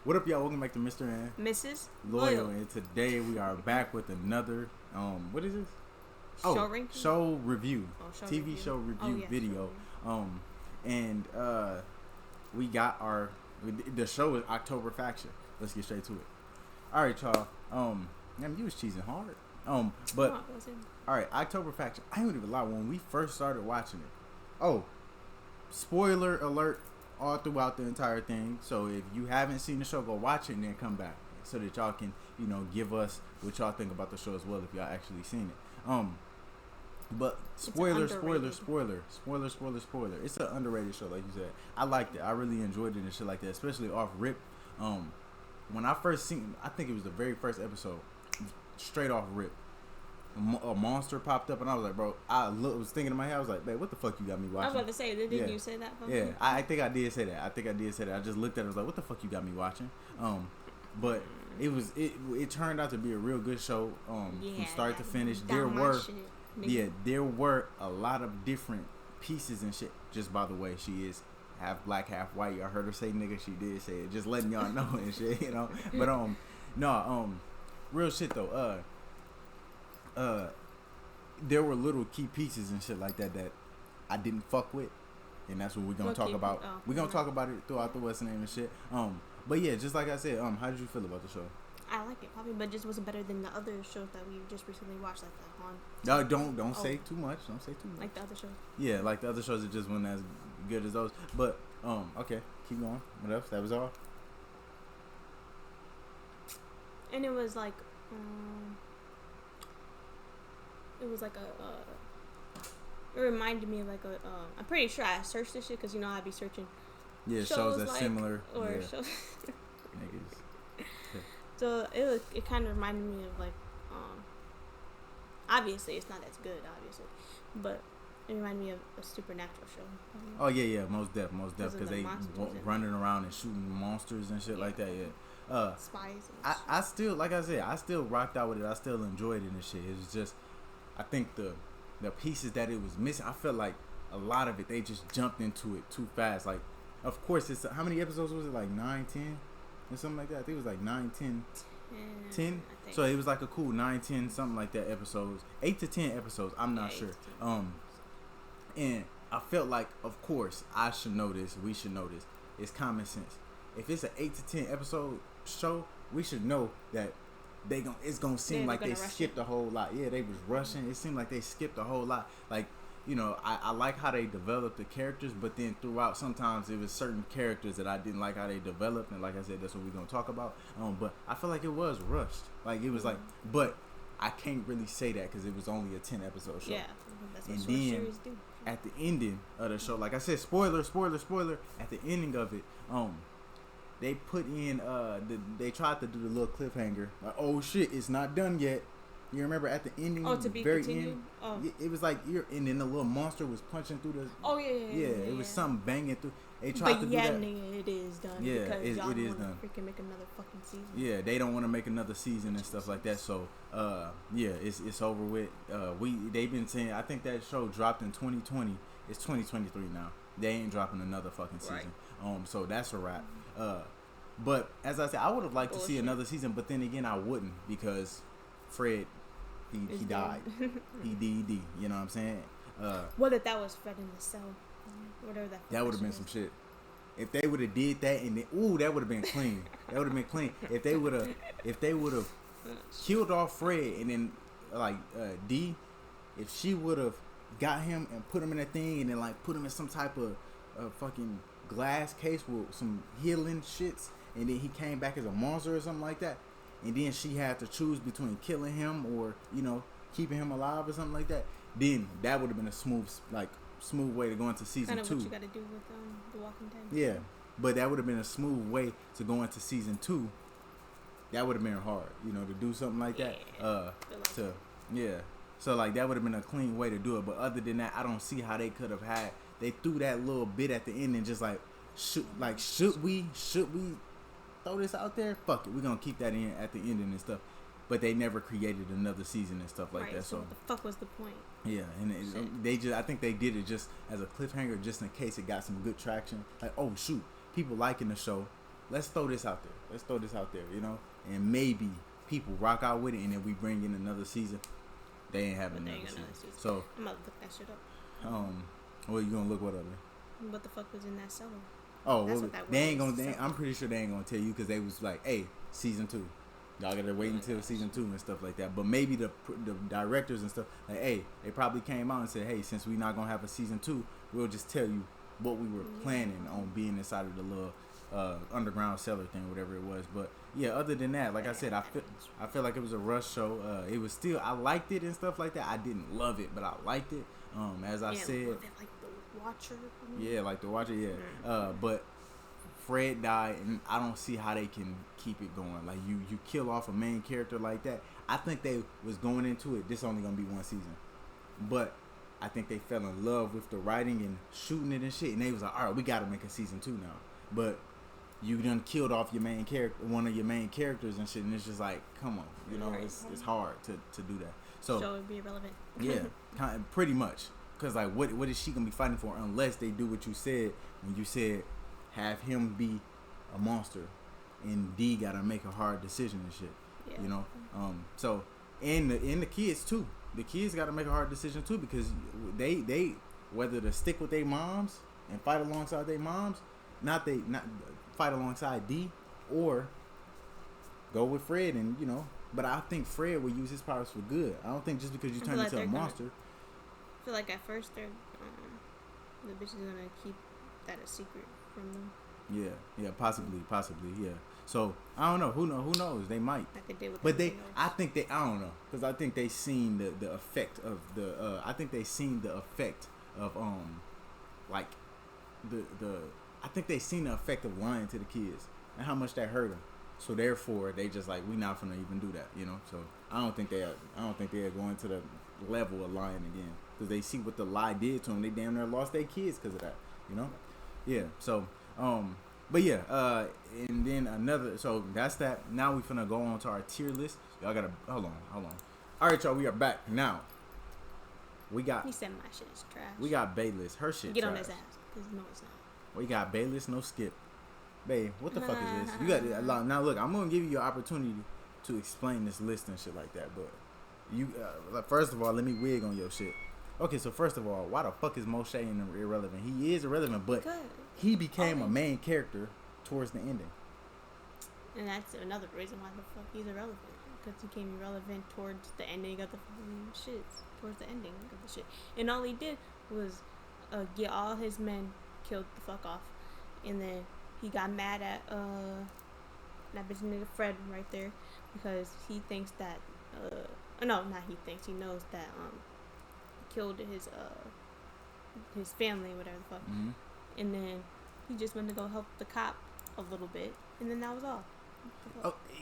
What up, y'all? Welcome back to Mr. and Mrs. Loyal. And today we are back with another, what is this? Show ranking? Show review. Show TV review. show review video. And we got the show is October Faction. Let's get straight to it. All right, y'all. Man, you was cheesing hard. But all right, October Faction. I ain't even lie. When we first started watching it, spoiler alert all throughout the entire thing. So if you haven't seen the show, go watch it and then come back so that y'all can, give us what y'all think about the show as well if y'all actually seen it. But spoiler. It's an underrated show, like you said. I liked it. I really enjoyed it and shit like that, especially off rip. When I first seen, I think it was the very first episode, straight off rip. A monster popped up and I was like, bro, was thinking in my head, I was like, babe, what the fuck you got me watching? I was about to say, didn't you say that? Yeah, I think I did say that. I just looked at it, I was like, what the fuck you got me watching? But it turned out to be a real good show. From start to finish. There were a lot of different pieces and shit. Just by the way, she is half black, half white. Y'all heard her say nigga, she did say it. Just letting y'all know and shit, But real shit though. There were little key pieces and shit like that I didn't fuck with, and that's what we're gonna talk about. We're gonna talk about it throughout the West name and shit. But yeah, just like I said, how did you feel about the show? I like it probably, but just wasn't better than the other shows that we just recently watched, like the Han. No, don't say too much. Don't say too much. Like the other shows. Yeah, like the other shows, it just wasn't as good as those. But okay, keep going. What else? That was all. And it was like, it reminded me of like I'm pretty sure I searched this shit because I'd be searching. Yeah, shows that similar. Or yeah. shows. Niggas. So it kind of reminded me of like, obviously it's not as good, obviously, but it reminded me of a supernatural show. Oh yeah, most def, because they running around and shooting monsters and shit like that. Yeah. Spies. I still, like I said, I still rocked out with it. I still enjoyed it and shit. It was just, I think the pieces that it was missing, I felt like a lot of it, they just jumped into it too fast. Like, of course, it's, how many episodes was it? Like 9, 10? Or something like that. I think it was like 9, 10. 10? So it was like a cool 9, 10, something like that episodes. 8 to 10 episodes. I'm not sure. And I felt like, of course, I should know this. We should know this. It's common sense. If it's an 8 to 10 episode show, we should know that it's gonna seem like they skipped a whole lot. Yeah, they was rushing. It seemed like they skipped a whole lot. Like, I like how they developed the characters, but then throughout, sometimes it was certain characters that I didn't like how they developed, and like I said, that's what we're gonna talk about. But I feel like it was rushed. Like, it was like, but I can't really say that because it was only a 10 episode show. Yeah, that's what and short then series do. At the ending of the show, like I said, spoiler. At the ending of it, they put in they tried to do the little cliffhanger. Like, oh shit, it's not done yet. You remember at the ending, to be very continued? end, Oh. it was like and then the little monster was punching through the. Oh yeah. It was something banging through. They tried to do that. Nigga, it is done. Yeah, because it y'all is wanna done. Freaking make another fucking season. Yeah, they don't want to make another season and stuff like that. So, it's over with. They've been saying, I think that show dropped in 2020. It's 2023 now. They ain't dropping another fucking season. Right. So that's a wrap. But as I said, I would have liked to see another season, but then again, I wouldn't because Fred, he died. He DD. You know what I'm saying? What if that was Fred in the cell? Whatever that. That would have been some shit. If they would have did that and then, that would have been clean. That would have been clean. If they would have killed off Fred and then like D, if she would have got him and put him in a thing and then like put him in some type of fucking glass case with some healing shits, and then he came back as a monster or something like that, and then she had to choose between killing him or keeping him alive or something like that, then that would have been a smooth way to go into season 2. Kind of what you got to do with The Walking Dead. Yeah, but that would have been a smooth way to go into season 2. That would have been hard, to do something like that. So like that would have been a clean way to do it. But other than that, I don't see how they could have had. They threw that little bit at the end and just like, should we throw this out there? Fuck it, we're gonna keep that in at the ending and stuff. But they never created another season and stuff like that. So what the fuck was the point? Yeah, and I think they did it just as a cliffhanger, just in case it got some good traction. Like, oh shoot, people liking the show. Let's throw this out there. Let's throw this out there, you know, and maybe people rock out with it, and then we bring in another season. They ain't having another season. So I'm about to look that shit up. Well, you gonna look what up? What the fuck was in that cellar? Oh, well, they ain't gonna. I'm pretty sure they ain't gonna tell you because they was like, "Hey, season 2, y'all gotta wait until season 2 and stuff like that." But maybe the directors and stuff, like, hey, they probably came out and said, "Hey, since we not gonna have a season 2, we'll just tell you what we were planning on being inside of the little underground cellar thing, whatever it was." But yeah, other than that, like I said, I feel like it was a rush show. It was still, I liked it and stuff like that. I didn't love it, but I liked it. As I said, like the Watcher. Yeah, like the Watcher. Yeah, but Fred died, and I don't see how they can keep it going. Like you kill off a main character like that. I think they was going into it. This only gonna be one season, but I think they fell in love with the writing and shooting it and shit, and they was like, all right, we gotta make a season 2 now. But you done killed off your main character, one of your main characters and shit, and it's just like, come on, you know, it's hard to do that. So it would be irrelevant. Yeah, pretty much. Cause like, what is she gonna be fighting for unless they do what you said when you said have him be a monster, and D gotta make a hard decision and shit. Yeah. You know, so and the kids too. The kids gotta make a hard decision too because they whether to stick with their moms and fight alongside their moms, not fight alongside D, or go with Fred and you know. But I think Fred will use his powers for good. I don't think just because you turn into a monster. I feel like at first they're the bitch is gonna keep that a secret from them. Yeah, possibly, yeah. So I don't know. Who knows? They might. Like they did with but I think they. I don't know because I think they seen the effect of the. I think they seen the effect of like the. I think they seen the effect of lying to the kids and how much that hurt them. So therefore, they just like, we not gonna even do that, you know. So I don't think they are going to the level of lying again because they see what the lie did to them. They damn near lost their kids because of that, you know. Yeah. So but yeah. And then another. So that's that. Now we finna go on to our tier list. Y'all gotta hold on. All right, y'all. We are back now. We got. He said my shit is trash. We got Bayless. Her shit. Get trash. on his ass. Cause no, it's not. We got Bayless, no Skip. Babe, what the fuck is this? You got now. Look, I'm gonna give you your opportunity to explain this list and shit like that. But you, first of all, let me wig on your shit. Okay, so first of all, why the fuck is Moshe irrelevant? He is irrelevant, but he became a main character towards the ending. And that's another reason why the fuck he's irrelevant. Because he became irrelevant towards the ending of the fucking shit. Towards the ending of the shit. And all he did was get all his men killed the fuck off. And then he got mad at that bitch nigga Fred right there because he thinks that no, not he thinks, he knows that killed his family, whatever the fuck. Mm-hmm. And then he just went to go help the cop a little bit, and then that was all.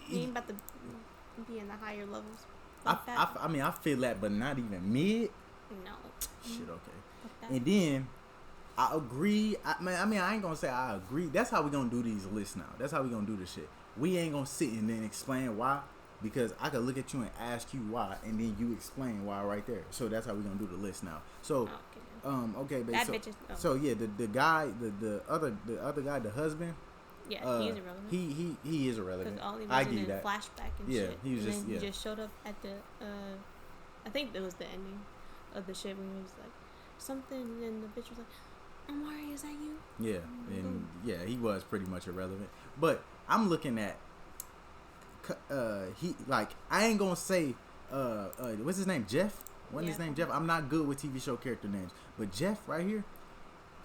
He ain't about to be in the higher levels. I mean, I feel that, but not even mid. No. Shit, okay. And then I agree. I mean, I ain't gonna say I agree. That's how we gonna do these lists now. That's how we gonna do this shit. We ain't gonna sit and then explain why, because I could look at you and ask you why, and then you explain why right there. So that's how we gonna do the list now. So, okay, babe. So yeah, the guy, the other guy, the husband. Yeah, he's irrelevant. He is irrelevant. Because all he was in a flashback and shit. He was he just showed up at the I think it was the ending of the shit when he was like something, and then the bitch was like, Omari, is that you? Yeah, and yeah, he was pretty much irrelevant. But I'm looking at he, like, I ain't gonna say what's his name, Jeff? What's his name, Jeff? I'm not good with TV show character names, but Jeff right here,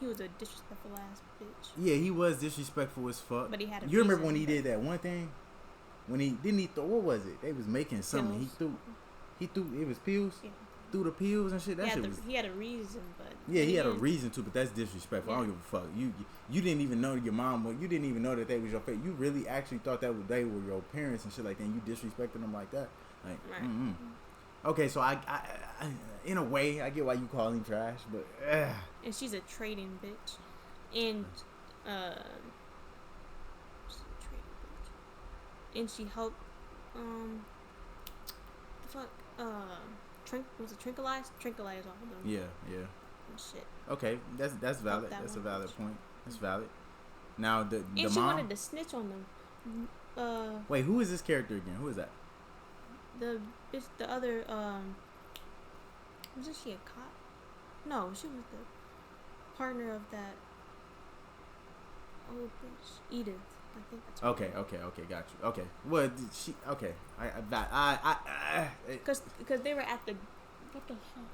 he was a disrespectful ass bitch. Yeah, he was disrespectful as fuck. But he had you remember when he did that one thing? When he throw, what was it? They was making something. He threw it was pills. Yeah. Threw the pills and shit. He had a reason, but he had a reason to, but that's disrespectful. Yeah. I don't give a fuck. You didn't even know your mom. You didn't even know that they was your parents. You really actually thought that they were your parents and shit like that. And you disrespected them like that. Like, right. Okay, so I in a way I get why you call him trash, but and she's a trading bitch, and she's a trading bitch, and she helped the fuck was it tranquilize all of them. Yeah. And shit. Okay, that's valid. That's a valid point. That's valid. Now the she mom wanted to snitch on them Wait, who is this character again? Who is that? the bitch, the other wasn't she a cop? No, she was the partner of that old bitch, Edith. I think that's her Okay, name. okay, got you. Okay, well, she okay. Because they were at the what the fuck?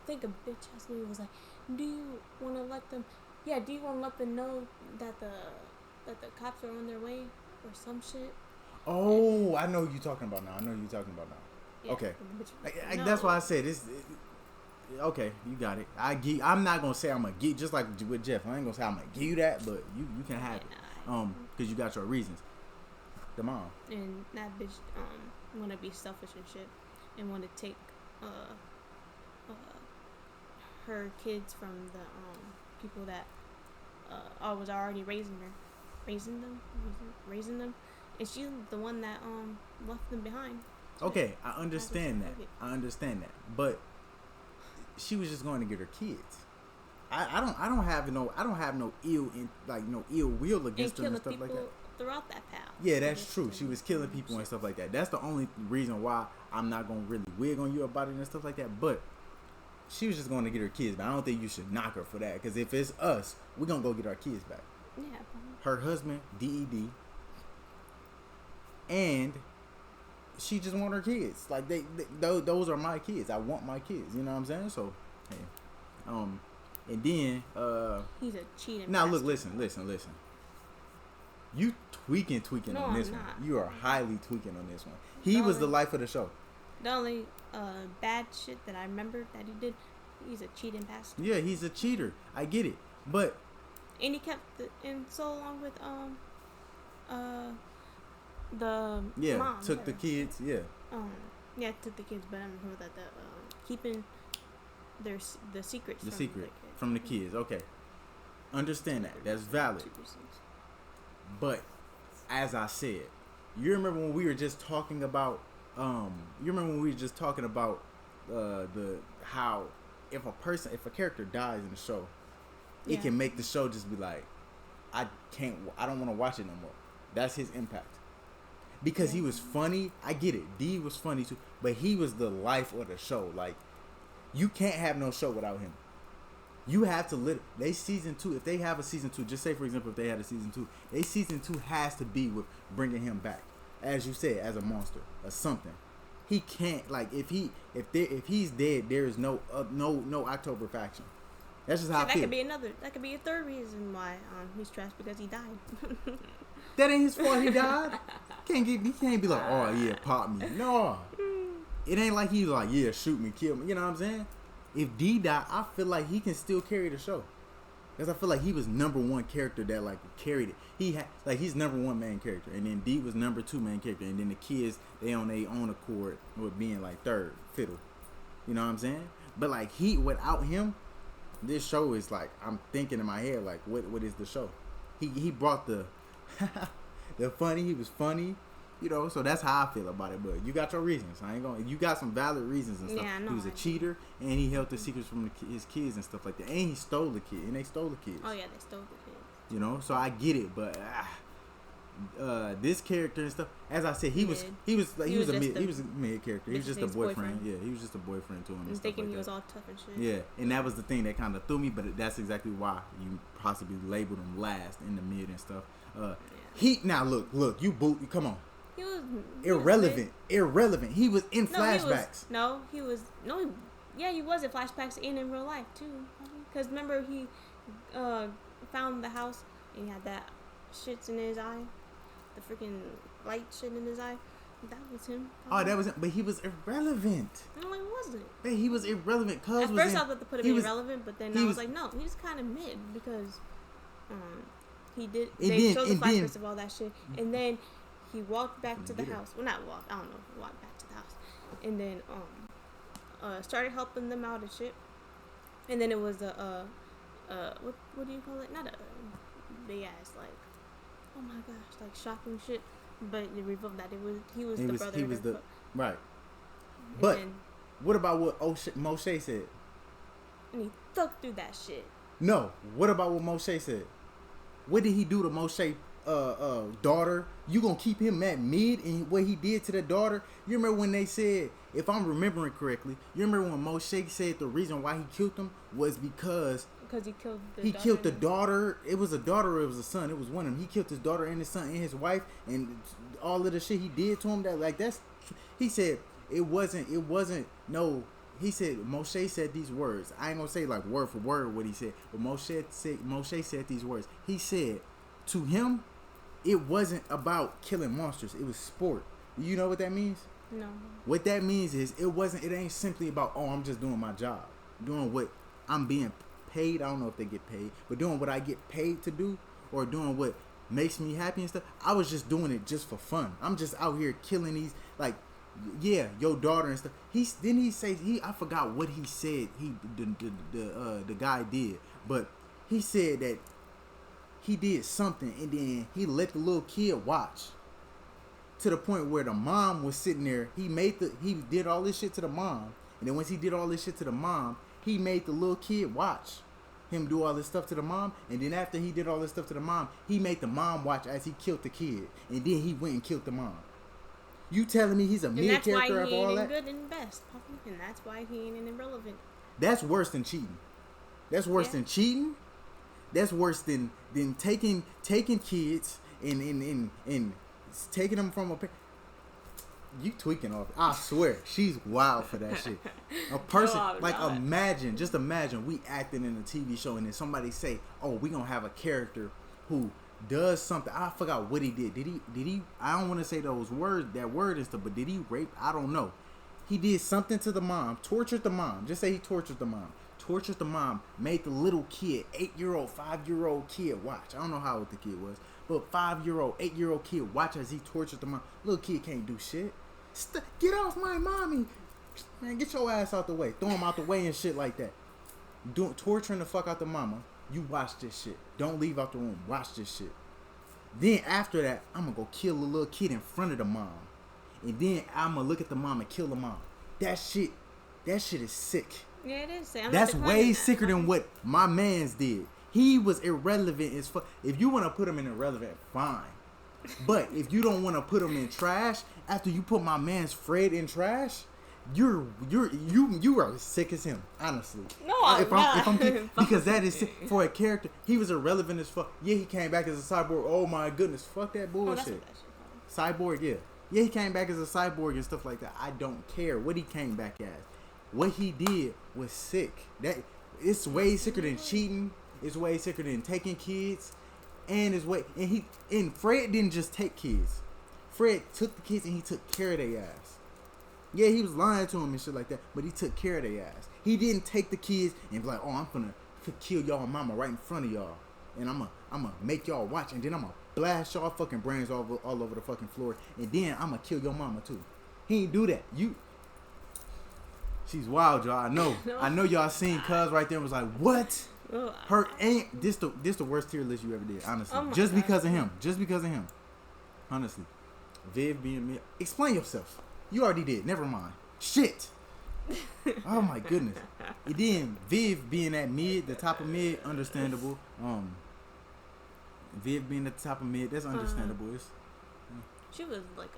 I think a bitch asked me was like, "Do you want to let them? Yeah, do you want to let them know that the cops are on their way or some shit?" Oh, I know who you talking about now. Yeah, Okay. and the bitch, no. That's why I said this. Okay, you got it. I'm not gonna say I'm gonna give, just like with Jeff. I ain't gonna say I'm gonna give you that, but you can have it. Because you got your reasons. The mom. And that bitch want to be selfish and shit, and want to take her kids from the people that was already raising them, and she's the one that left them behind. So Okay, I understand that. But she was just going to get her kids. I don't have no ill will against them and stuff like that. Throughout that path. Yeah, that's true. She was killing people and stuff like that. That's the only reason why I'm not gonna really wig on you about it and stuff like that. But she was just going to get her kids back. I don't think you should knock her for that. Because if it's us, we're gonna go get our kids back. Yeah. Her husband, DED, and she just want her kids. Like those are my kids. I want my kids. You know what I'm saying? So, hey, and then he's a cheating. now bastard. look, listen. You tweaking No, on this I'm one. not. You are highly tweaking on this one. He was the life of the show. The only bad shit that I remember that he did, he's a cheating bastard. Yeah, he's a cheater. I get it, but And he kept in so long with the mom. took the kids. Yeah, took the kids, but I don't know that keeping the secrets. the from secret the from the kids. Okay, understand that. That's valid. But as I said, you remember when we were just talking about the how if a character dies in the show, it can make the show just be like, I don't want to watch it no more. That's his impact. Because he was funny, I get it. D was funny too, but he was the life of the show. Like, you can't have no show without him. You have to season 2. If they have a season 2, just say for example, if they had a season 2, season 2 has to be with bringing him back, as you said, as a monster or something. He can't if he's dead, there is no October faction. That's just how I feel. That could be a third reason why he's trash, because he died. That ain't his fault. He died. He can't be like, oh yeah, pop me. No, it ain't like he's like, yeah, shoot me, kill me. You know what I'm saying? If D died, I feel like he can still carry the show, because I feel like he was number one character that carried it. He's number one main character, and then D was number 2 main character, and then the kids, they on their own accord with being third fiddle. You know what I'm saying? But without him, this show is I'm thinking in my head what is the show? He brought the the funny. He was funny. You know, so that's how I feel about it. But you got your reasons. You got some valid reasons and stuff. Yeah, I know. He was a cheater, and he held the secrets from his kids and stuff like that. And he stole the kid, and they stole the kids. Oh yeah, they stole the kids. You know, so I get it, but this character and stuff. As I said, he was a mid character. He was just a boyfriend. Yeah, he was just a boyfriend to him. And thinking he was all tough and shit. Yeah, and that was the thing that kind of threw me. But that's exactly why you possibly labeled him last in the mid and stuff. Now look, you come on. He was irrelevant. He was in flashbacks. He was in flashbacks and in real life too. Because remember he found the house and he had that shits in his eye, the freaking light shit in his eye. That was him. Oh, that was him. But he was irrelevant. No, he wasn't. But he was irrelevant. At first I thought to put him irrelevant, but then I was like, no, he's kind of mid because he did. They showed the flashbacks of all that shit, and then he walked back to the house. Well, not walked. I don't know. Walked back to the house, and then started helping them out and shit. And then it was what do you call it? Not a big ass oh my gosh, shocking shit. But it revealed that he was the brother. He was the right. But what about what Moshe said? And he thug through that shit. No. What about what Moshe said? What did he do to Moshe daughter, you gonna keep him at mid and what he did to the daughter? You remember when they said, if I'm remembering correctly, you remember when Moshe said the reason why he killed him was because he killed the daughter. It was a daughter or it was a son. It was one of them. He killed his daughter and his son and his wife and all of the shit he did to him. That like that's. He said it wasn't. No. He said Moshe said these words. I ain't gonna say like word for word what he said, but Moshe said these words. He said to him, it wasn't about killing monsters. It was sport. You know what that means? No. What that means is it ain't simply about, oh, I'm just doing my job, doing what I'm being paid. I don't know if they get paid, but doing what I get paid to do, or doing what makes me happy and stuff. I was just doing it just for fun. I'm just out here killing these, like, yeah, your daughter and stuff. I forgot what he said. The guy did, but he said that he did something and then he let the little kid watch. To the point where the mom was sitting there, he did all this shit to the mom, and then once he did all this shit to the mom, he made the little kid watch him do all this stuff to the mom, and then after he did all this stuff to the mom, he made the mom watch as he killed the kid, and then he went and killed the mom. You telling me he's a mid character of all that? And that's why he ain't good and best, Poppy, and that's why he ain't irrelevant. That's worse than cheating. That's worse than cheating. That's worse than taking kids and taking them from a. You tweaking off. I swear, she's wild for that shit. A person just imagine we acting in a TV show and then somebody say, "Oh, we gonna have a character who does something." I forgot what he did. Did he? I don't want to say that word and stuff, but did he rape? I don't know. He did something to the mom, tortured the mom. Just say he tortured the mom. Tortured the mom, made the little kid, 8-year-old, 5-year-old kid watch. I don't know how old the kid was, but 5-year-old, 8-year-old kid watch as he tortured the mom. Little kid can't do shit. Get off my mommy. Man, get your ass out the way. Throw him out the way and shit like that. Torturing the fuck out the mama. You watch this shit. Don't leave out the room. Watch this shit. Then after that, I'm gonna go kill the little kid in front of the mom. And then I'm gonna look at the mom and kill the mom. That shit is sick. Yeah, it is. That's way sicker than what my man's did. He was irrelevant as fuck. If you want to put him in irrelevant, fine. But if you don't want to put him in trash, after you put my man's Fred in trash, you are sick as him. Honestly. No, I'm not. Because that is sick. For a character. He was irrelevant as fuck. Yeah, he came back as a cyborg. Oh my goodness, fuck that bullshit. Cyborg, yeah. Yeah, he came back as a cyborg and stuff like that. I don't care what he came back as. What he did was sick. It's way sicker than cheating. It's way sicker than taking kids. And Fred didn't just take kids. Fred took the kids and he took care of their ass. Yeah, he was lying to him and shit like that, but he took care of their ass. He didn't take the kids and be like, "Oh, I'm gonna kill y'all mama right in front of y'all, and I'm gonna make y'all watch, and then I'm gonna blast y'all fucking brains all over the fucking floor, and then I'm gonna kill your mama too." He didn't do that. She's wild, y'all. I know. I know y'all seen Cuz right there and was like, "What?" Her ain't this the worst tier list you ever did, honestly. Just because of him. Honestly. Viv being me. Explain yourself. You already did. Never mind. Shit. Oh my goodness. And then Viv being at mid, the top of mid, understandable. Viv being at the top of mid, that's understandable. She was like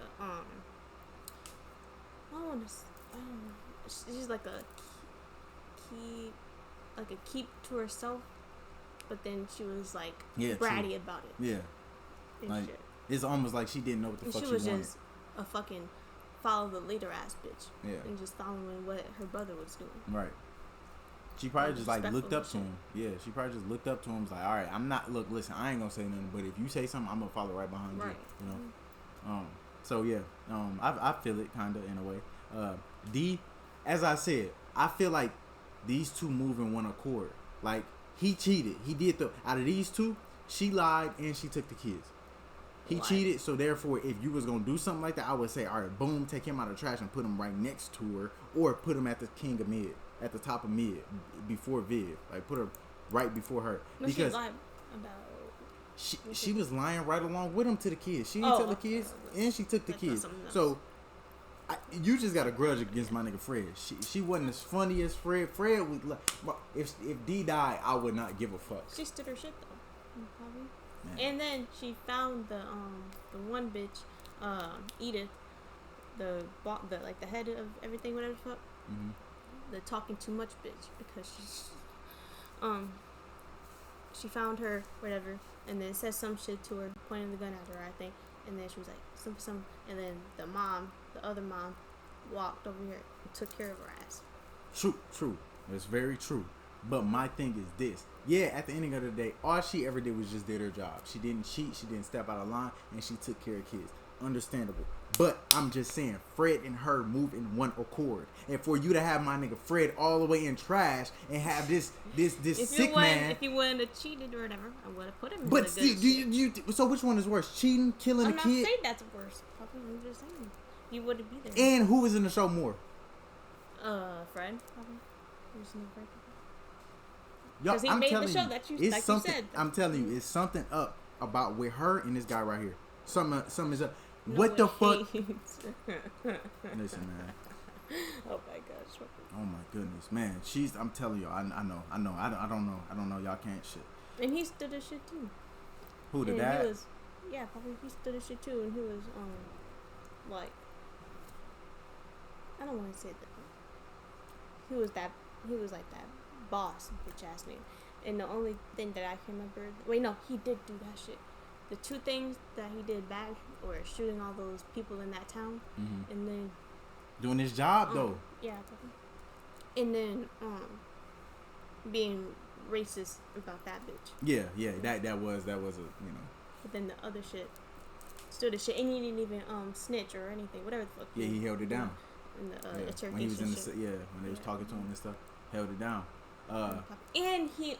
she's like a keep to herself, but then she was like bratty about it. Yeah. Like shit. It's almost like she didn't know what the fuck she wanted. She was just a fucking follow the leader ass bitch. Yeah. And just following what her brother was doing. Right. She probably just like looked up to him. Yeah, she probably just looked up to him. Was like, all right, listen, I ain't gonna say nothing, but if you say something, I'm gonna follow right behind you. You know. So yeah, I feel it kinda in a way. D, as I said, I feel like these two move in one accord. Like he cheated. He did out of these two, she lied and she took the kids. He cheated, so therefore, if you was gonna do something like that, I would say, all right, boom, take him out of the trash and put him right next to her, or put him at the king of mid, at the top of mid, before Viv, like put her right before her. But because she lied about. She was lying right along with him to the kids. She didn't tell the kids, and she took the kids. So you just got a grudge against my nigga Fred. She wasn't as funny as Fred. Fred would if D died, I would not give a fuck. She stood her shit though. Probably. Man. And then she found the one bitch, Edith, the like the head of everything, whatever the fuck. Mm-hmm. The talking too much bitch, because she found her, whatever, and then said some shit to her, pointing the gun at her, I think, and then she was like some, and then the other mom, walked over here and took care of her ass. True. It's very true. But my thing is this. Yeah, at the ending of the day, all she ever did was just did her job. She didn't cheat. She didn't step out of line. And she took care of kids. Understandable. But I'm just saying, Fred and her move in one accord. And for you to have my nigga Fred all the way in trash and have this sick man. If he wouldn't have cheated or whatever, I would have put him in but the good so which one is worse? Cheating, killing a kid? I'm not saying that's worse. I'm just saying. He wouldn't be there. And who was in the show more? Fred. Probably. There's no Fred. Because he made the show that you said. I'm telling you, it's something up about with her and this guy right here. Something is up. No what the fuck? Hates. Listen, man. Oh my gosh. Oh my goodness, man. I'm telling you, I know. I don't know. Y'all can't shit. And he stood his shit too. Who, the and dad? Probably he stood his shit too, and he was like, I don't want to say that. He was like that boss bitch ass name. And the only thing that I can remember, he did do that shit. The two things that he did bad were shooting all those people in that town, and then doing his job though. Yeah, probably. And then being racist about that bitch. Yeah, that was a But then the other shit stood a shit, and he didn't even snitch or anything, whatever the fuck. Yeah, he held it down. In the when he was in when they was talking to him and stuff, held it down. And he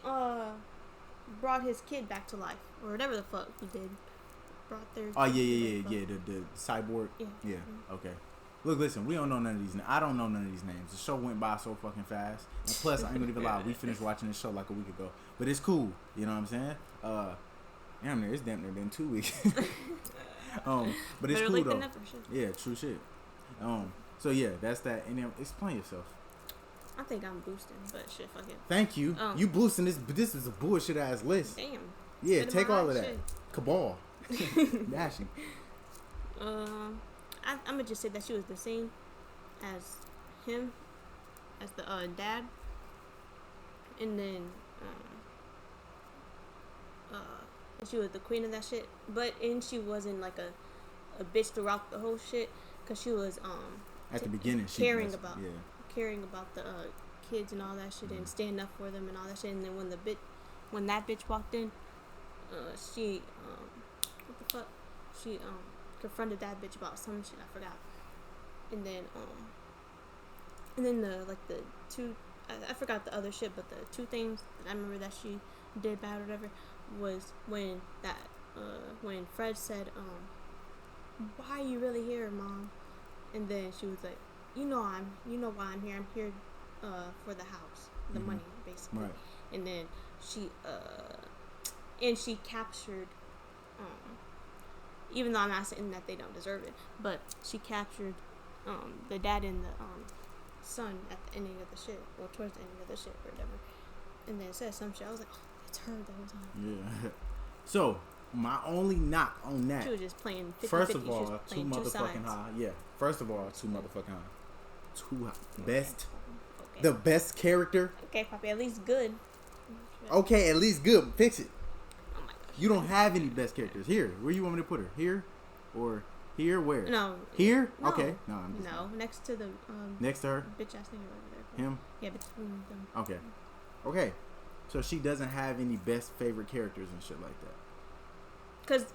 brought his kid back to life, or whatever the fuck he did. Brought their. Oh yeah. The cyborg. Yeah. Okay. Look, listen. We don't know none of these. I don't know none of these names. The show went by so fucking fast. And plus, I ain't gonna even lie. We finished watching this show like a week ago, but it's cool. You know what I'm saying? It's damn near been 2 weeks. But it's cool though. Yeah, true shit. So yeah, that's that. And then explain yourself. I think I'm boosting, but shit, fuck it. Thank you. You boosting this, but this is a bullshit ass list. Damn. Yeah, take all of that. Shit. Cabal. Dashing. I'm gonna just say that she was the same as him, as the dad, and then she was the queen of that shit. And she wasn't like a bitch throughout the whole shit, cause she was at the beginning she caring about the kids and all that shit, and standing up for them and all that shit. And then when that bitch walked in, she what the fuck? She confronted that bitch about some shit I forgot. And then the two I forgot the other shit, but the two things that I remember that she did bad or whatever was when Fred said, why are you really here, Mom? And then she was like, you know why I'm here. I'm here for the house, the money, basically. Right. And then she captured, even though I'm not saying that they don't deserve it, but she captured the dad and the son at the ending of the shit, or towards the ending of the shit, or whatever. And then it said some shit. I was like, oh, it's her the whole time. Yeah. So my only knock on that. She was just playing 50-50. First of all, too motherfucking high. Yeah. First of all, too motherfucking high. Too high. Best. Okay. The best character. Okay, Poppy, at least good. Okay, at least good. Fix it. Oh my gosh. You don't have any best characters. Here. Where you want me to put her? Here? Or here? Where? No. Here? No. Okay. No, I'm just not. Next to the next to her? Bitch ass nigga over there. Him? Yeah, between them. Okay. Okay. So she doesn't have any best favorite characters and shit like that. Cause,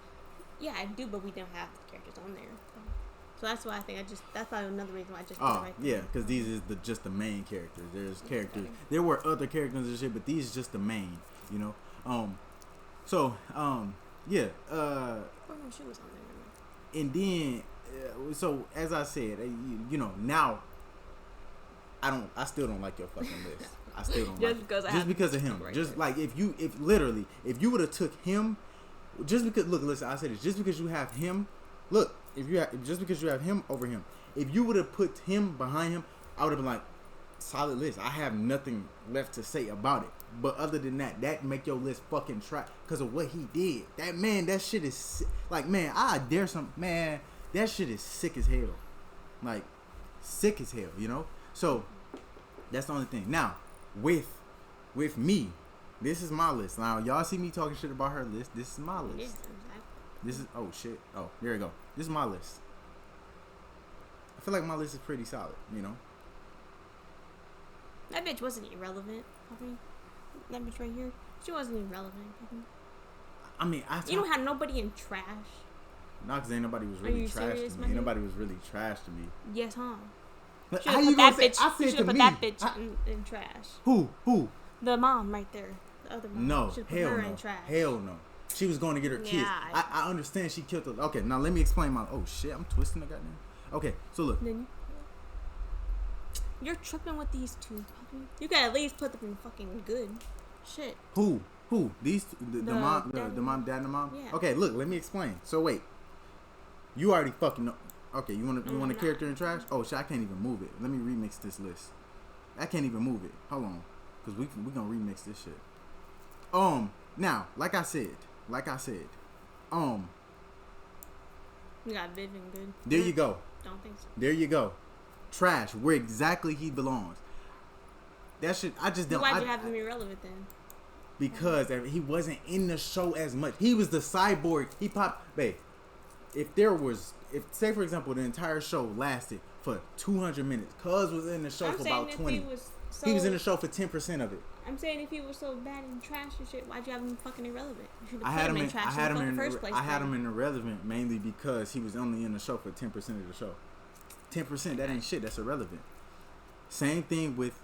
yeah, I do, but we don't have the characters on there. So that's why I think that's probably another reason why I just put it right there. Yeah, because these is just the main characters. There's characters. There were other characters and shit, but these is just the main, you know. Yeah. She was on there. And then, so as I said, you know, now I still don't like your fucking list. I still don't like it. Just because of him. Right just there. Like if you would have took him, just because listen, I said this, just because you have him, just because you have him over him, if you would have put him behind him, I would have been like, solid list. I have nothing left to say about it. But other than that, that make your list fucking trash because of what he did. That man, that shit is like, man, I dare some man. That shit is sick as hell, like sick as hell, you know. So that's the only thing. Now with me, this is my list. Now y'all see me talking shit about her list. This is my list. This is oh shit. Oh, there you go. This is my list. I feel like my list is pretty solid, you know. That bitch wasn't irrelevant. I mean, that bitch right here, she wasn't irrelevant. I mean, you don't have nobody in trash. Not because ain't nobody was really trash to me. Ain't nobody was really trash to me. Yes, huh? How you gonna say? I said to put me. that bitch in trash. Who? The mom right there. The other mom. No, put hell her no. in trash. Hell no. She was going to get her kids. Yeah, I understand she killed the. Okay, now let me explain my. Oh shit, I'm twisting the goddamn. Okay, so look. You're tripping with these two. You gotta at least put them in fucking good. Shit. Who? These the mom, the mom, dad, and the mom. Yeah. Okay, look, let me explain. So wait, you already fucking know. Okay, you want a character in trash? Oh shit, I can't even move it. Let me remix this list. I can't even move it. Hold on, cause we gonna remix this shit. Now, like I said, you got Vivian good. There you go. Don't think so. There you go. Trash, where exactly he belongs. That shit, I just don't. Why'd you have him irrelevant then? Because he wasn't in the show as much. He was the cyborg. He popped. Babe, if say for example the entire show lasted for 200 minutes, Cuz was in the show for about 20. He was in the show for 10% of it. I'm saying if he was so bad and trash and shit, why'd you have him fucking irrelevant? You should I have had put him him in trash in the first place. I had him in irrelevant mainly because he was only in the show for 10% of the show. 10%, that ain't shit. That's irrelevant. Same thing with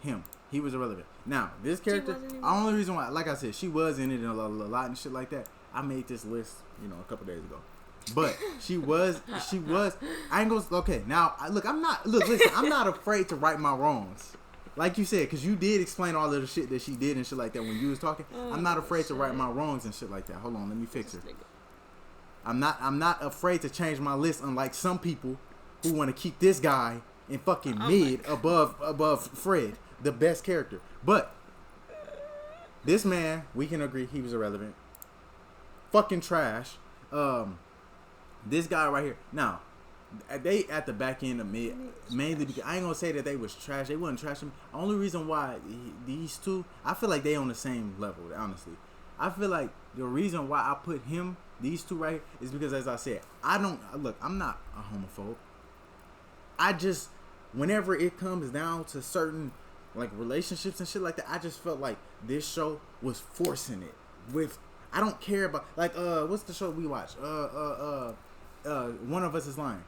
him. He was irrelevant. Now, this character, the only reason why, like I said, she was in it a lot and shit like that. I made this list, a couple days ago. But she was, I ain't gonna, okay, now, listen, I'm not afraid to right my wrongs. Like you said, because you did explain all of the shit that she did and shit like that when you was talking. I'm not afraid to right my wrongs and shit like that. Hold on, let me fix her. I'm not afraid to change my list, unlike some people who want to keep this guy in fucking mid above Fred, the best character. But this man, we can agree he was irrelevant. Fucking trash. This guy right here. Now, they at the back end of mid, mainly because I ain't gonna say that they was trash. They wasn't trash. The only reason why these two, I feel like they on the same level. Honestly, I feel like the reason why I put these two right here, is because, as I said, I'm not a homophobe. I just, whenever it comes down to certain like relationships and shit like that, I just felt like this show was forcing it with. I don't care about what's the show we watch? One of Us Is Lying.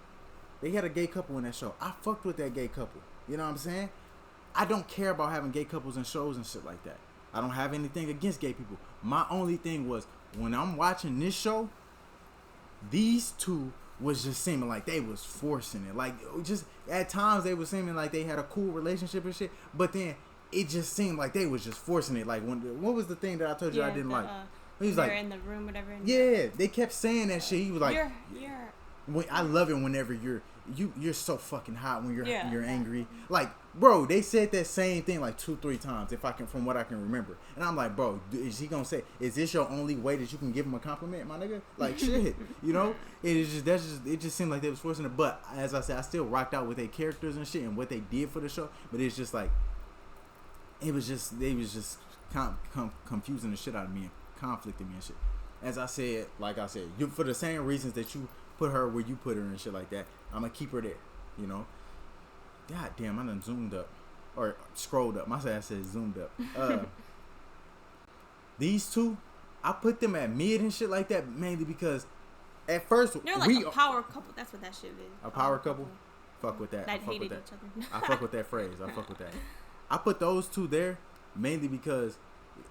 They had a gay couple in that show. I fucked with that gay couple. You know what I'm saying? I don't care about having gay couples in shows and shit like that. I don't have anything against gay people. My only thing was, when I'm watching this show, these two was just seeming like they was forcing it. Like, just at times they was seeming like they had a cool relationship and shit, but then it just seemed like they was just forcing it. Like, what was the thing that I told you I didn't like? He was like, in the room, whatever. Yeah, they kept saying that shit. He was like, you're I love it whenever you're so fucking hot when you're angry. Like, bro, they said that same thing like 2-3 times from what I can remember. And I'm like, bro, is he gonna say, is this your only way that you can give him a compliment, my nigga? Like, shit, it just seemed like they was forcing it. But as I said, I still rocked out with their characters and shit and what they did for the show. But it's just like, they was just confusing the shit out of me and conflicting me and shit. As I said, for the same reasons that you put her where you put her and shit like that, I'm gonna keep her there, God damn, I done zoomed up or scrolled up. My ass said zoomed up. These two, I put them at mid and shit like that mainly because at first they're like a power couple. That's what that shit is. A power couple. Fuck with that. That hated each other. I fuck with that phrase. I fuck with that. I put those two there mainly because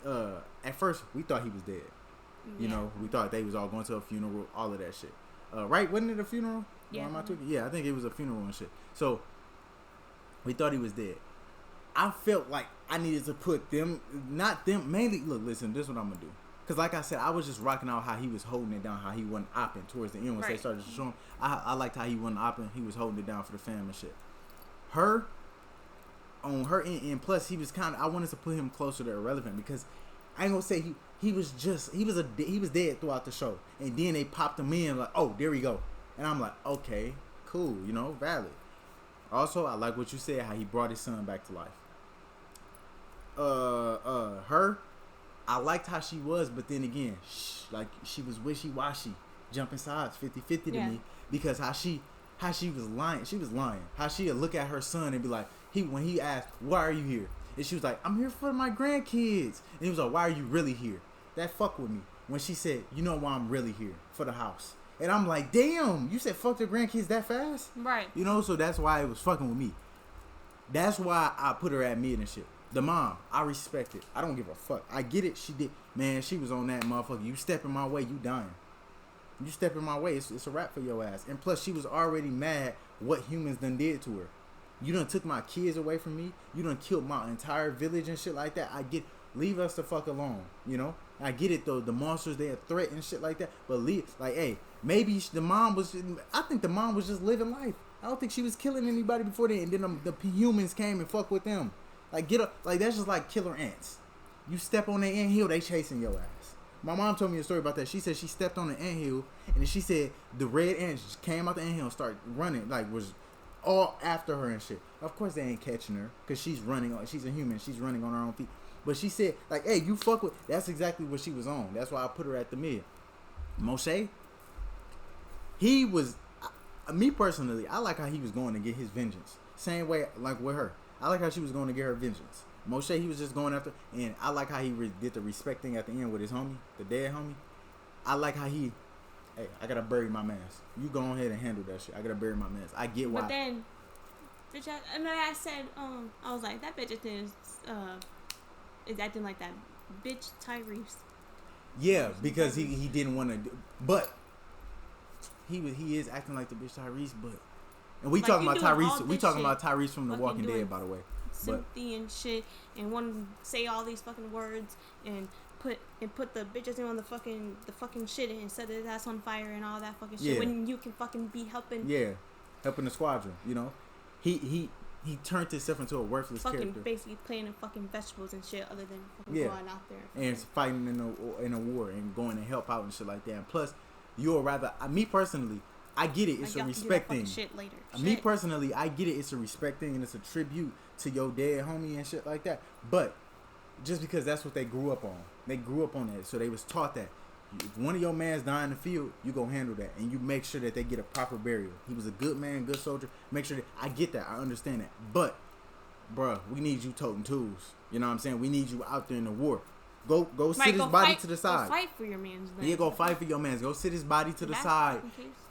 at first we thought he was dead. We thought they was all going to a funeral, all of that shit. Right? Wasn't it a funeral? Yeah. Yeah, I think it was a funeral and shit. So we thought he was dead. I felt like I needed to put them, not them, mainly. Look, listen, this is what I'm gonna do. Cause like I said, I was just rocking out how he was holding it down, how he wasn't opping towards the end once they started to show him. I liked how he wasn't opping. He was holding it down for the fam and shit. Her, on her end, and plus he was kind of, I wanted to put him closer to Irrelevant because I ain't gonna say he was dead throughout the show, and then they popped him in like, oh, there we go, and I'm like, okay, cool, you know, valid. Also, I like what you said, how he brought his son back to life. Her, I liked how she was, but then again, like she was wishy-washy, jumping sides, 50-50 to me, because how she was lying. She was lying. How she would look at her son and be like, when he asked, why are you here? And she was like, I'm here for my grandkids. And he was like, why are you really here? That fucked with me. When she said, you know why I'm really here? For the house. And I'm like, damn, you said fuck the grandkids that fast? Right. You know, so that's why it was fucking with me. That's why I put her at mid and shit. The mom, I respect it. I don't give a fuck. I get it. She did. Man, she was on that motherfucker. You step in my way, you dying. You step in my way, it's a wrap for your ass. And plus, she was already mad what humans done did to her. You done took my kids away from me. You done killed my entire village and shit like that. I get, leave us the fuck alone, you know? I get it though, the monsters, they a threat and shit like that. But leave, like, hey, maybe the mom was, I think the mom was just living life. I don't think she was killing anybody before that. And then the humans came and fuck with them. Like, get up, like, that's just like killer ants. You step on their anthill, they chasing your ass. My mom told me a story about that. She said she stepped on the anthill, and then she said the red ants just came out the anthill and started running, like, was all after her and shit. Of course they ain't catching her, because she's running, she's a human, she's running on her own feet. But she said, like, hey, you fuck with, that's exactly what she was on. That's why I put her at the mid. Moshe, he was, me personally, I like how he was going to get his vengeance. Same way, like with her. I like how she was going to get her vengeance. Moshe, he was just going after, and I like how he did the respect thing at the end with his homie, the dead homie. I like how he, hey, I gotta bury my mans. You go ahead and handle that shit. I gotta bury my mans. I get why. But then, bitch, I said, I was like, that bitch is acting like that bitch Tyrese. Yeah, because he didn't want to, but he is acting like the bitch Tyrese, but. And we like talking about Tyrese. We talking about Tyrese from The Walking Dead, by the way. Sympathy and shit, and want to say all these fucking words and put the bitches in on the fucking shit and set his ass on fire and all that fucking shit. Yeah. When you can fucking be helping. Yeah, helping the squadron. You know, he turned himself into a worthless fucking character. Basically planting fucking vegetables and shit, other than fucking going out there and fighting in a war and going to help out and shit like that. And plus, you'll rather me personally. I get it. It's a respect thing. Shit later. Me personally, I get it. It's a respect thing and it's a tribute to your dead homie and shit like that. But just because that's what they grew up on, they grew up on that, so they was taught that if one of your mans die in the field, you gonna handle that and you make sure that they get a proper burial. He was a good man, good soldier. Make sure that I get that. I understand that. But, bruh, we need you toting tools. You know what I'm saying? We need you out there in the war. Go sit his body to the side. Go fight for your mans. Yeah, go fight for your mans. Go sit his body to the side.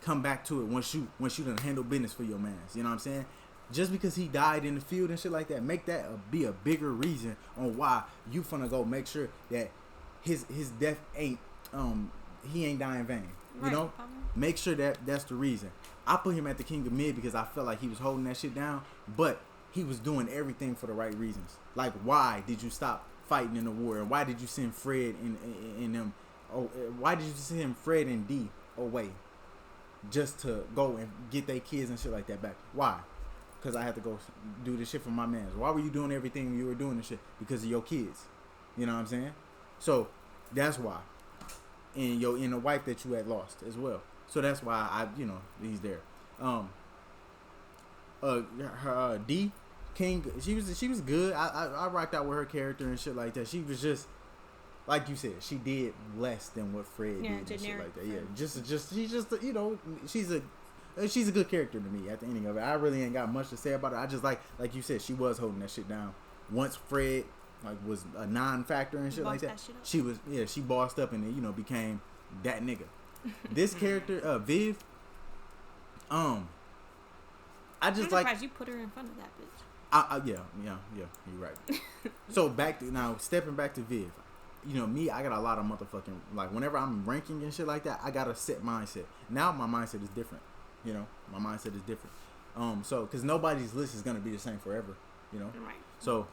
Come back to it once you done handle business for your mans. You know what I'm saying? Just because he died in the field and shit like that, make that be a bigger reason on why you finna go make sure that his death ain't he ain't dying in vain. You know? Make sure that that's the reason. I put him at the king of mid because I felt like he was holding that shit down, but he was doing everything for the right reasons. Like, why did you stop fighting in the war, and why did you send Fred in them? Oh, why did you send Fred and D away just to go and get their kids and shit like that back? Why? Because I had to go do this shit for my mans. Why were you doing everything you were doing this shit? Because of your kids. You know what I'm saying? So that's why. And the wife that you had lost as well. So that's why he's there. D King, she was good. I rocked out with her character and shit like that. She was just like you said, she did less than what Fred did and shit like that. Yeah, she's a good character to me at the ending of it. I really ain't got much to say about it. I just like you said, she was holding that shit down. Once Fred was a non-factor and shit like that, she bossed up and became that nigga. This character, Viv, I just like you put her in front of that bitch. Yeah, you're right. So stepping back to Viv, me, I got a lot of motherfucking, like, whenever I'm ranking and shit like that, I got a set mindset. Now my mindset is different. My mindset is different. So, because nobody's list is gonna be the same forever. Right. So,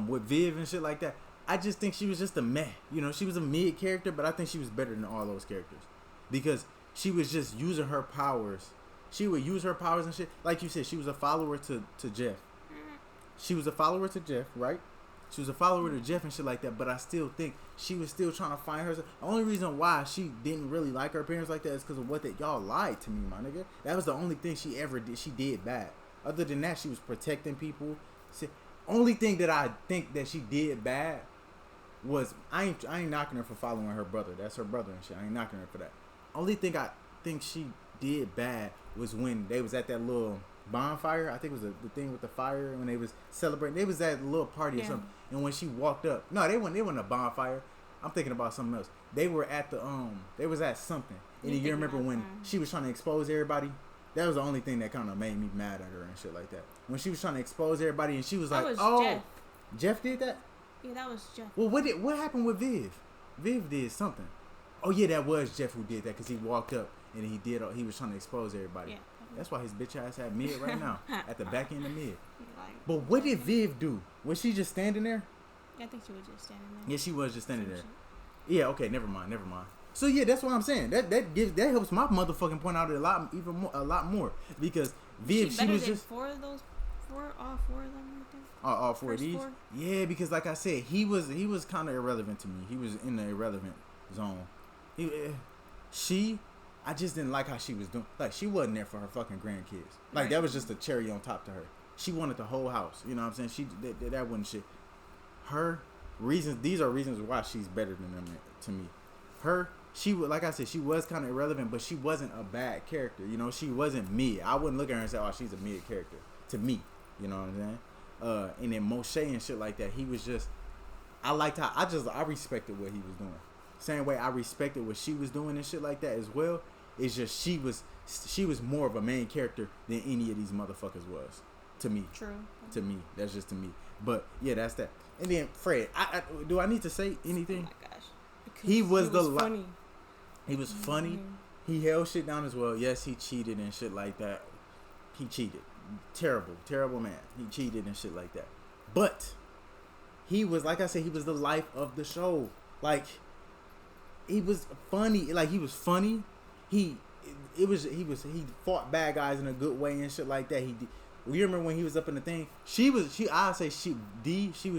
with Viv and shit like that, I just think she was just a meh. She was a mid character, but I think she was better than all those characters because she was just using her powers. She would use her powers and shit. Like you said, she was a follower to Jeff. she was a follower to Jeff, right? She was a follower to Jeff and shit like that, but I still think she was still trying to find herself. The only reason why she didn't really like her parents like that is because of what that y'all lied to me, my nigga. That was the only thing she ever did. She did bad. Other than that, she was protecting people. See, only thing that I think that she did bad was I ain't knocking her for following her brother. That's her brother and shit. I ain't knocking her for that. Only thing I think she did bad was when they was at that little bonfire. I think it was the thing with the fire when they was celebrating. They was at a little party or something. And when she walked up, no, they wasn't a bonfire. I'm thinking about something else. They were at they was at something. And you remember when she was trying to expose everybody? That was the only thing that kind of made me mad at her and shit like that. When she was trying to expose everybody and she was like, "Oh, Jeff did that." Yeah, that was Jeff. Well, what happened with Viv? Viv did something. Oh yeah, that was Jeff who did that because he walked up and he was trying to expose everybody. Yeah. That's why his bitch ass had mid right now at the back end of mid. But what did Viv do? Was she just standing there? I think she was just standing there. Yeah, she was just standing there. Yeah, okay, never mind. So yeah, that's what I'm saying. That helps my motherfucking point out a lot more because Viv she was just all four of them right there. All four of these. Yeah, because like I said, he was kind of irrelevant to me. He was in the irrelevant zone. I just didn't like how she was doing. Like, she wasn't there for her fucking grandkids. Like, that was just a cherry on top to her. She wanted the whole house. You know what I'm saying? That wasn't shit. Her reasons, these are reasons why she's better than them to me. Like I said, she was kind of irrelevant, but she wasn't a bad character. You know, she wasn't mid. I wouldn't look at her and say, oh, she's a mid character. To me. You know what I'm saying? And then Moshe and shit like that, he was just, I liked how, I respected what he was doing. Same way I respected what she was doing and shit like that as well. It's just she was more of a main character than any of these motherfuckers was. To me. True. To me. That's just to me. But yeah, that's that. And then Fred, do I need to say anything? Oh my gosh. He was funny. He was funny. He held shit down as well. Yes, he cheated and shit like that. He cheated. Terrible man. He cheated and shit like that. But he was, like I said, he was the life of the show. Like, he was funny. Like, he was funny. He fought bad guys in a good way and shit like that. You remember when he was up in the thing? She was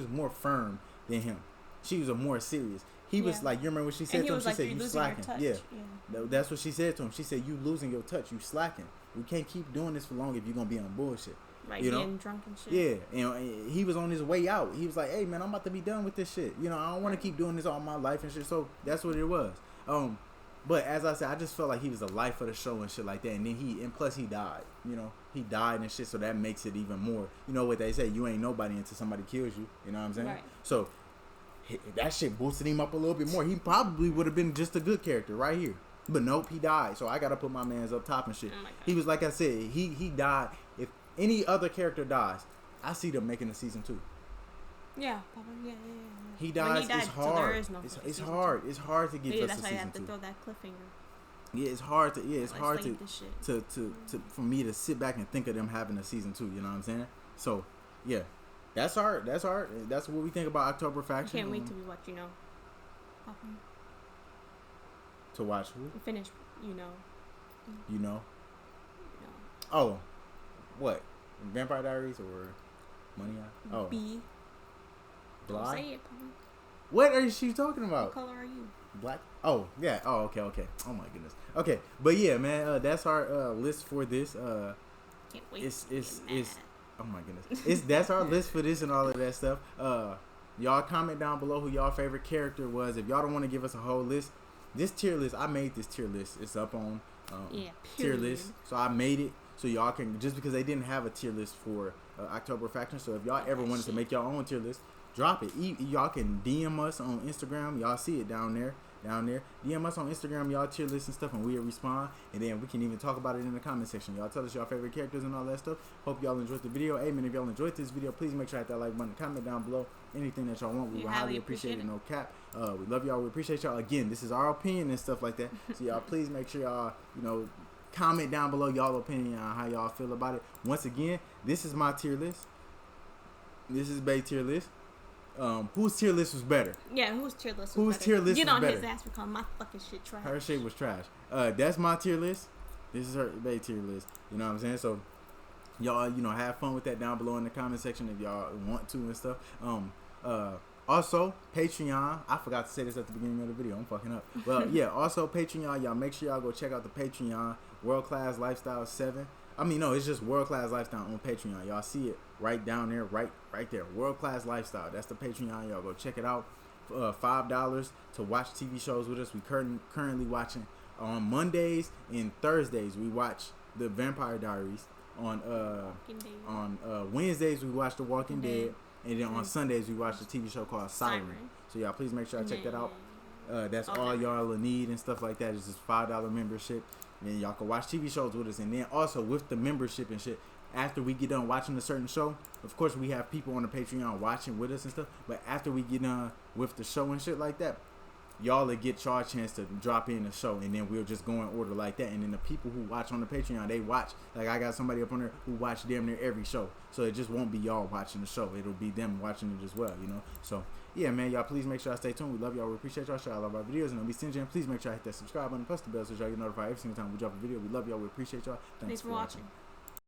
more firm than him. She was more serious. He was like, you remember what she said to him? She said, you slacking. Yeah. That's what she said to him. She said, you losing your touch. You slacking. We can't keep doing this for long if you're going to be on bullshit. Right, being drunk and shit. Yeah. And he was on his way out. He was like, hey, man, I'm about to be done with this shit. You know, I don't want to keep doing this all my life and shit. So that's what it was. But as I said, I just felt like he was the life of the show and shit like that. And then plus he died. You know, he died and shit. So that makes it even more. You know what they say? You ain't nobody until somebody kills you. You know what I'm saying? Right. So that shit boosted him up a little bit more. He probably would have been just a good character right here. But nope, he died. So I got to put my mans up top and shit. Oh he was, like I said, he died. If any other character dies, I see them making a season 2. Yeah, probably. Yeah. He dies. It's hard. So it's hard. It's hard to give us a season 2. That's why you have to throw that cliffhanger. Yeah, it's hard to. Yeah, it's hard to for me to sit back and think of them having a season 2. You know what I'm saying? So, yeah, that's hard. That's what we think about October Faction. I can't wait till we watch. To watch who? Finish. You know. Oh, what? Vampire Diaries or Money Eye? Oh. B. Bly? Say it, Papa. What are she talking about? What color are you? Black. Oh yeah. Oh okay. Oh my goodness. Okay, but yeah, man. That's our list for this. Can't wait. It's. Oh my goodness. That's our list for this and all of that stuff. Y'all comment down below who y'all favorite character was. If y'all don't want to give us a whole list, this tier list, I made this tier list. It's up on tier list, so I made it so y'all can, just because they didn't have a tier list for October Faction. So if y'all ever wanted to make your own tier list, drop it. Y'all can DM us on Instagram. Y'all see it down there. DM us on Instagram, y'all tier list and stuff, and we'll respond. And then we can even talk about it in the comment section. Y'all tell us your favorite characters and all that stuff. Hope y'all enjoyed the video. Hey, man, if y'all enjoyed this video, please make sure to hit that like button. Comment down below anything that y'all want. We will highly appreciate it. No cap. We love y'all. We appreciate y'all. Again, this is our opinion and stuff like that. So y'all please make sure y'all, comment down below y'all opinion on how y'all feel about it. Once again, this is my tier list. This is Bay tier list. Whose tier list was better? Yeah, whose tier list was whose better? Tier list Get was on better? His ass for calling my fucking shit trash. Her shit was trash. That's my tier list. This is her Bay tier list. You know what I'm saying? So y'all, have fun with that down below in the comment section if y'all want to and stuff. Also, Patreon. I forgot to say this at the beginning of the video. I'm fucking up. Well, yeah. Also, Patreon. Y'all make sure y'all go check out the Patreon. World Class Lifestyle 7. I mean, no, it's just World Class Lifestyle on Patreon. Y'all see it right down there, right there. World Class Lifestyle. That's the Patreon. Y'all go check it out. $5 to watch TV shows with us. We currently watching on Mondays and Thursdays. We watch the Vampire Diaries. On Wednesdays we watch The Walking Dead, and then on Sundays we watch the TV show called Siren. So y'all please make sure y'all check that out. That's all y'all will need and stuff like that. It's just $5 membership, and y'all can watch TV shows with us. And then also with the membership and shit, after we get done watching a certain show, of course we have people on the Patreon watching with us and stuff. But after we get done with the show and shit like that, y'all will get y'all a chance to drop in the show, and then we'll just go in order like that. And then the people who watch on the Patreon, they watch. Like I got somebody up on there who watch damn near every show, so it just won't be y'all watching the show. It'll be them watching it as well, So yeah, man, y'all please make sure y'all stay tuned. We love y'all. We appreciate y'all. Share all of our videos, and I'll be stingy. Please make sure I hit that subscribe button, plus the bell, so y'all get notified every single time we drop a video. We love y'all. We appreciate y'all. Thanks for watching.